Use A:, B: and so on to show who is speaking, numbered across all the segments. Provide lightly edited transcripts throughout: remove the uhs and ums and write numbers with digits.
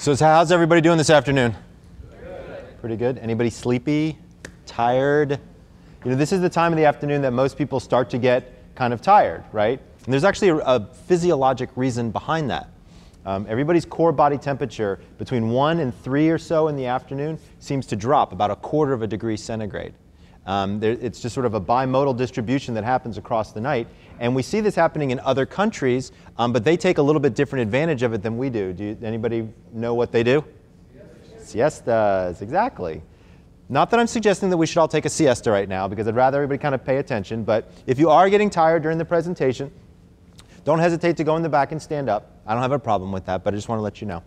A: So how's everybody doing this afternoon? Pretty good. Anybody sleepy? Tired? You know, this is the time of the afternoon that most people start to get kind of tired, right? And there's actually a physiologic reason behind that. Everybody's core body temperature between 1 and 3 or so in the afternoon seems to drop about 1/4 of a degree centigrade. It's just sort of a bimodal distribution that happens across the night. And we see this happening in other countries, but they take a little bit different advantage of it than we do. Anybody know what they do? Siestas, exactly. Not that I'm suggesting that we should all take a siesta right now, because I'd rather everybody kind of pay attention. But if you are getting tired during the presentation, don't hesitate to go in the back and stand up. I don't have a problem with that, but I just want to let you know.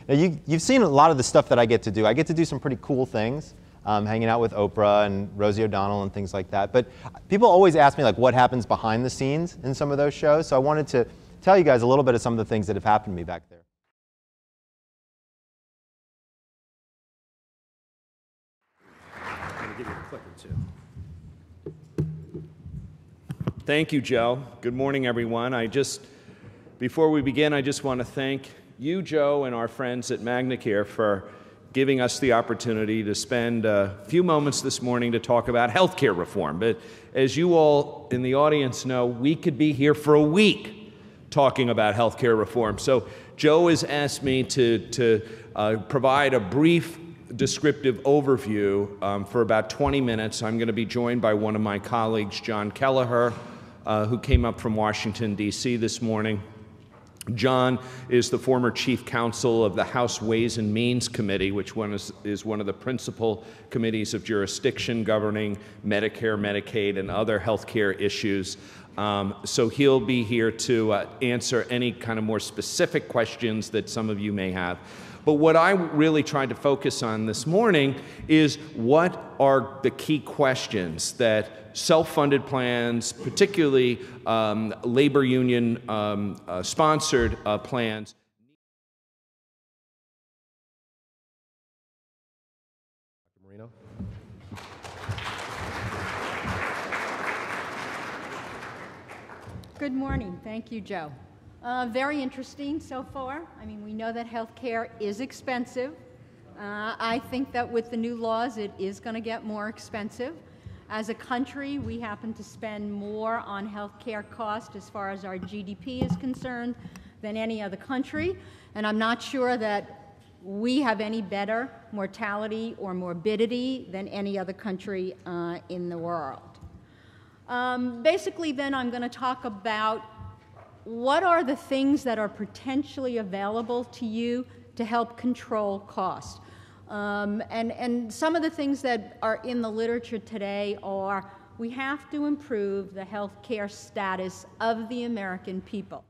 A: Now, you've seen a lot of the stuff that I get to do. I get to do some pretty cool things, hanging out with Oprah and Rosie O'Donnell and things like that. But people always ask me like what happens behind the scenes in some of those shows. So I wanted to tell you guys a little bit of some of the things that have happened to me back there.
B: I'm going to give you a clip or two. Thank you, Joe. Good morning, everyone. Before we begin, I just want to thank you, Joe, and our friends at MagnaCare for giving us the opportunity to spend a few moments this morning to talk about healthcare reform. But as you all in the audience know, we could be here for a week talking about healthcare reform. So Joe has asked me to provide a brief descriptive overview for about 20 minutes. I'm going to be joined by one of my colleagues, John Kelleher, who came up from Washington, D.C. this morning. John is the former chief counsel of the House Ways and Means Committee, which is one of the principal committees of jurisdiction governing Medicare, Medicaid, and other healthcare issues. So he'll be here to answer any kind of more specific questions that some of you may have. But what I really tried to focus on this morning is what are the key questions that self-funded plans, particularly labor union sponsored plans.
C: Marino.
D: Good morning. Thank you, Joe. Very interesting so far. I mean, we know that healthcare is expensive. I think that with the new laws, it is going to get more expensive. As a country, we happen to spend more on healthcare costs as far as our GDP is concerned than any other country. And I'm not sure that we have any better mortality or morbidity than any other country in the world. Basically, then, I'm going to talk about what are the things that are potentially available to you to help control cost. And some of the things that are in the literature today are we have to improve the healthcare status of the American people.